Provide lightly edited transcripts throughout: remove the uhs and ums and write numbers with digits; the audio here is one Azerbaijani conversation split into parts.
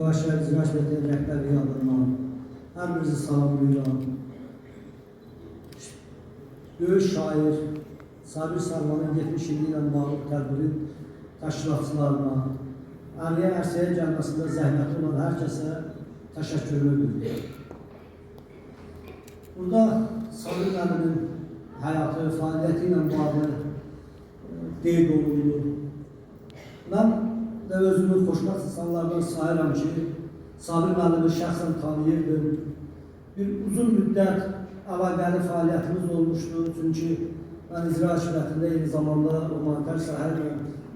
Başar İcra Şirketi rəhbərliyi adından hər birinizi salamlayıram. Böyük şair Sabir Sarvanın 70 ili ilə bağlı tədbirin təşkilatçılarına, Əliyə ərsəyə gəlməsində zəhməti olan hər kəsə təşəkkürümü bildirirəm. Burada Sabir müəllimin həyatı, fəaliyyəti ilə bağlı qeyd olundu. Mən də özümü xoşbəxt insanlardan sayıram ki, Sabir müəllimi şəxsən tanıyırdım. Bir uzun müddət əlaqəli fəaliyyətimiz olmuşdu. Çünki mən icra şirkətində eyni zamanda humanitar sahələ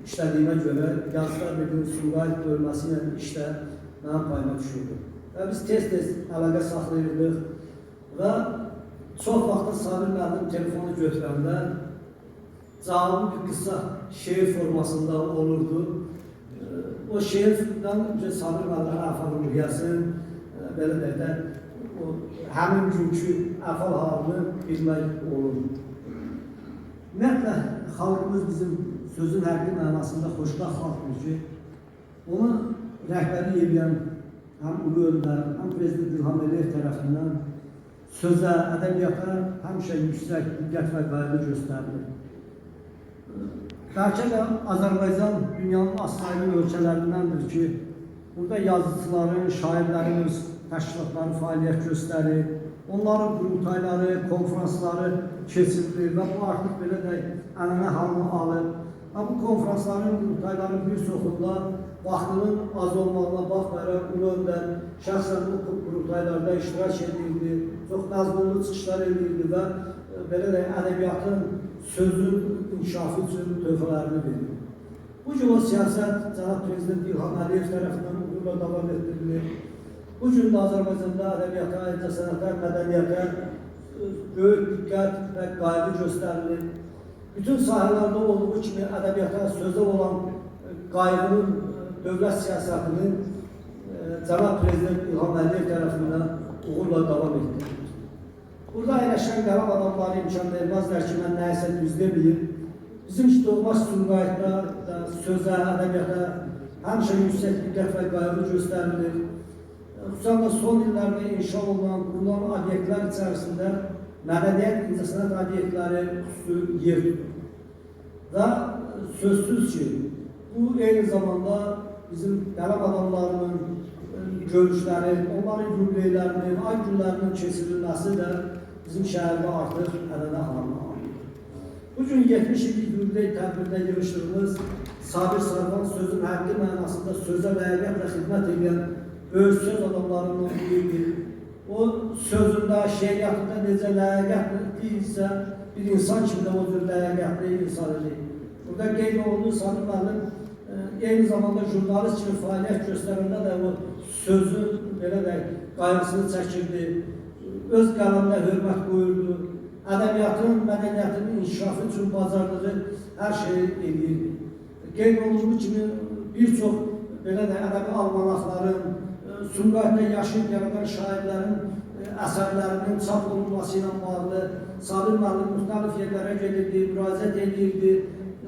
işlədiyimə görə yazılar bir gün Sumqayıt bölməsi ilə işlə mənim payıma düşürdü. Və biz tez-tez əlaqə saxlayırdıq və çox vaxtda Sabir müəllim telefonu götürəndə cavabı bir qısa şeir formasında olurdu. O şeirdən Sabir müəllimin əfal ruhiyyəsi, belə deyək də, həmin günkü əfal halını bilmək olur. Ümumiyyətlə, xalqımız bizim sözün həqiqi mənasında xoşbəxt xalqdır ki, onu rəhbəri edən həm Ulu Öndər, həm Prezident İlham Əliyev tərəfindən sözə, ədəbiyyata həmişə yüksək diqqət və qayğı göstərilir. Bəlkə də Azərbaycan dünyanın az-saylı ölkələrindəndir ki, burada yazıçıların, şairlərin öz təşkilatları fəaliyyət göstərir, onların qurultayları, konferansları keçirilir və bu artıq belə də ənənə halını alır. Bu konferansların, qurultayların bir çoxunda vaxtının az olmağına baxmayaraq Ulu Öndər şəxsən bu qurultaylarda iştirak edirdi, çox məzmunlu çıxışlar edirdi və belə də ədəbiyyatın, sözün inkişafı üçün töhfələrini verir. Bu gün o siyasət Cənab Prezident İlham Əliyev tərəfindən uğurla davam etdirilir. Bu gün də Azərbaycanda ədəbiyyata, incəsənətlər, mədəniyyətə böyük diqqət və qayğı göstərilir. Bütün sahələrdə olduğu kimi ədəbiyyata, sözə olan qayğının dövlət siyasətinin Cənab Prezident İlham Əliyev tərəfindən uğurla davam etdirilir. Burada əyləşən qərab adamları imkan verməzlər ki, mən nəyəsə düz deməyim. Bizim doğma Sumqayıtda sözə, ədəbiyyata həmişə yüksək diqqət və qayğı göstərilir. Xüsusən də son illərdə inşa olunan, qurulan obyektlər içərisində mədəniyyət, incəsənət obyektləri xüsusi yer tutur. Və sözsüz ki, bu eyni zamanda bizim qərab adamlarının görüşləri, onların yubileylərinin, ay günlərinin keçirilməsi də bizim şəhərdə artıq ənənə halına alır. Bugün 70 illik yubiley tədbirində yığışdığımız Sabir Sarvan sözün həqiqi mənasında sözə ləyaqətlə xidmət edən böyük söz adamlarından biridir. O sözündə, şeiriyyatında necə ləyaqətli isə bir insan kimi də o cür ləyaqətli insan edir. Burada qeyd olunduğu Sabir müəllim eyni zamanda jurnalist kimi fəaliyyət göstərəndə də o sözün belə də qayğısını çəkirdi. Öz qələminə hörmət qoyurdu. Ədəbiyyatın, mədəniyyətin inkişafı üçün bacardığı hər şeyi edirdi. Qeyd olunduğu kimi bir çox belə də ədəbi almanaqların, Sumqayıtda yaşayıb yaradan şairlərin əsərlərinin çap olunması ilə bağlı Sabir müəllim müxtəlif yerlərə gedirdi, müraciət edirdi.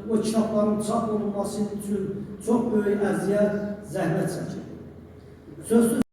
O kitabların çap olunması üçün çox böyük əziyyət, zəhmət çəkirdi.